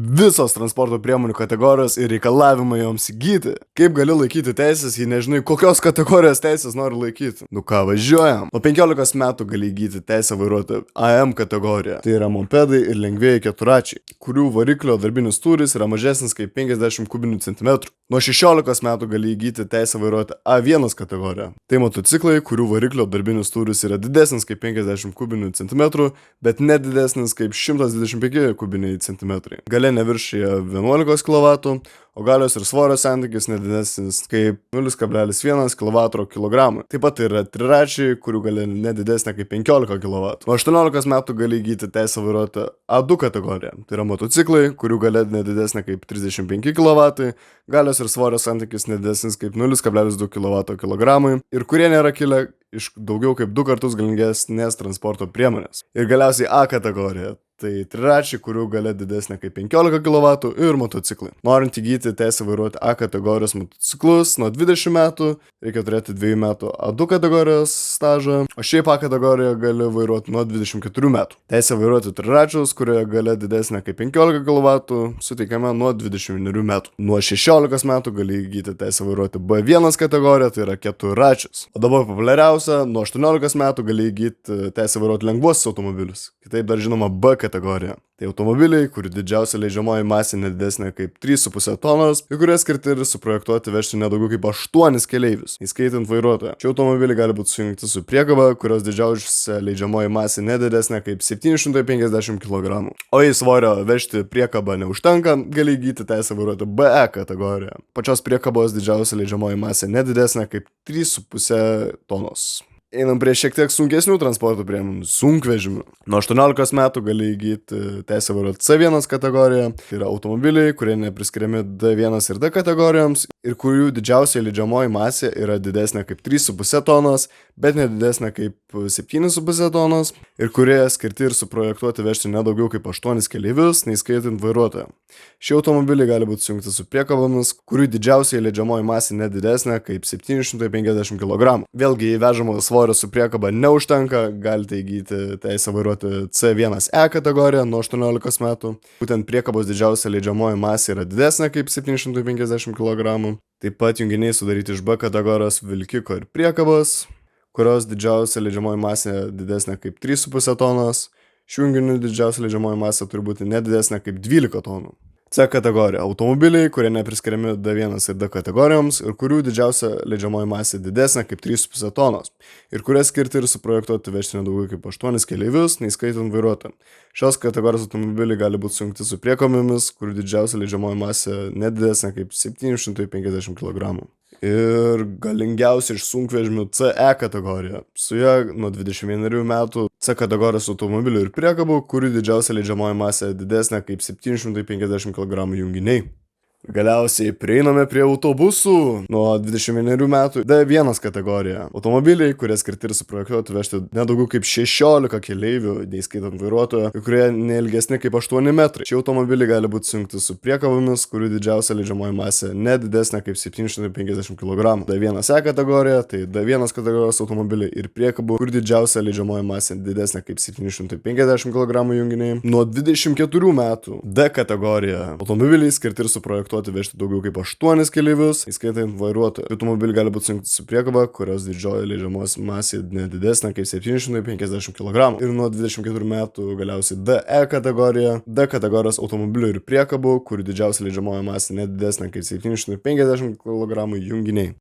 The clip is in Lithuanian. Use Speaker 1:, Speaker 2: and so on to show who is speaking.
Speaker 1: Visos transporto priemonių kategorijos ir reikalavimai joms įgyti. Kaip gali laikyti teisės, jei nežinai, kokios kategorijos teisės nori laikyti? Nu ką, važiuojam. Nuo 15 metų gali įgyti teisę vairuoti AM kategoriją. Tai yra mopedai ir lengvieji keturračiai, kurių variklio darbinis tūris yra mažesnis kaip 50 kubinių centimetrų. Nuo 16 metų gali įgyti teisę vairuoti A1 kategoriją. Tai motociklai, kurių variklio darbinis tūris yra didesnis kaip 50 kubinių centimetrų, bet nedidesnis kaip 125 kubiniai centimetrai. Galia neviršyje 11 kW, o galios ir svorio santykis nedidesnis kaip 0,1 kW/kg. Taip pat yra triračiai, kurių galia nedidesnė kaip 15 kW. Nuo 18 metų gali įgyti teisę vairuoti A2 kategoriją. Tai yra motociklai, kurių galia nedidesnė kaip 35 kW, galios ir svorio santykis nedidesnis kaip 0,2 kW/kg ir kurie nėra kilę iš daugiau kaip 2 kartus galingesnės transporto priemonės. Ir galiausiai A kategorija. Tai triračiai, kurių galia didesnė kaip 15 kW ir motociklai. Norint įgyti teisę vairuoti A kategorijos motociklus nuo 20 metų, reikia turėti 2 metų A2 kategorijos stažą, o šiaip A kategoriją gali vairuoti nuo 24 metų. Teisę vairuoti triračius, kurioje galia didesnė kaip 15 kW, suteikiama nuo 21 metų. Nuo 16 metų gali įgyti teisę vairuoti B1 kategoriją, tai yra keturračius. O dabar populiariausia, nuo 18 metų gali įgyti teisę vairuoti lengvuosius automobilius, kitaip dar žinoma B kategorija. Tai automobiliai, kurių didžiausia leidžiamoji masė nedidesnė kaip 3,5 tonos, į kurias skirti ir suprojektuoti vežti nedaugiau kaip 8 keleivius, įskaitant vairuotoją. Šie automobiliai gali būti sujungti su priekaba, kurios didžiausia leidžiamoji masė nedidesnė kaip 750 kg. O jei svorio vežti priekabą neužtenka, gali įgyti teisę vairuoti BE kategoriją. Pačios priekabos didžiausia leidžiamoji masė nedidesnė kaip 3,5 tonos. Einam prie šiek tiek sunkesnių transporto priemonių, sunkvežimių. Nuo 18 metų gali įgyti teisę vairuoti C1 kategoriją. Tai yra automobiliai, kurie nepriskiriami D1 ir D kategorijoms ir kurių didžiausia leidžiamoji masė yra didesnė kaip 3,5 tonos, bet nedidesnė kaip 7,5 tonos ir kurie skirti ir suprojektuoti vežti nedaugiau kaip 8 keleivius, neįskaitant vairuotoją. Šie automobiliai gali būti sujungti su priekabomis, kurių didžiausia leidžiamoji masė nedidesnė kaip 750 kg. Vėlgi, jei vežamo svorio su priekaba neužtenka, galite įgyti teisę vairuoti C1E kategoriją nuo 18 metų. Būtent priekabos didžiausia leidžiamoji masė yra didesnė kaip 750 kg. Taip pat junginiai sudaryti iš B kategorijos vilkiko ir priekabos, kurios didžiausia leidžiamoji masė didesnė kaip 3,5 tonos. Šių junginių didžiausia leidžiamoji masė turi būti nedidesnė kaip 12 tonų. C kategorija – automobiliai, kurie nepriskiriami D1 ir D kategorijoms ir kurių didžiausia leidžiamoji masė didesnė kaip 3,5 tonos ir kurie skirti ir suprojektuoti vežti nedaugiau kaip 8 keleivius, neįskaitant vairuotoją. Šios kategorijos automobiliai gali būti sujungti su priekobomis, kurių didžiausia leidžiamoji masė nedidesnė kaip 750 kg. Ir galingiausia iš sunkvežimių CE kategorija. Su ja nuo 21 metų C kategorijos automobilių ir priekabų, kurių didžiausia leidžiamoji masė didesnė kaip 750 kg junginiai. Galiausiai prieiname prie autobusų. Nuo 21 metų D1 kategorija. Automobiliai, kurie skirti ir suprojektuoti vežti nedaugiau kaip 16 keleivių, neįskaitant vairuotojo, kurie neilgesni kaip 8 metrai. Šie automobiliai gali būti sujungti su priekabomis, kurių didžiausia leidžiamoji masė nedidesnė kaip 750 kg. D1E kategorija, tai D1 kategorijos automobiliai ir priekabų, kur didžiausia leidžiamoji masė didesnė kaip 750 kg junginiai. Nuo 24 metų D kategorija. Automobiliai skirti ir suprojektuoti vežti daugiau kaip 8 keleivius, įskaitant vairuotoją. Automobiliai gali būti sujungti su priekaba, kurios didžioji leidžiamos masė nedidesnė kaip 750 kg. Ir nuo 24 metų galiausiai DE kategorija. D kategorijos automobilių ir priekabų, kurių didžiausia leidžiamoji masė nedidesnė kaip 750 kg junginiai.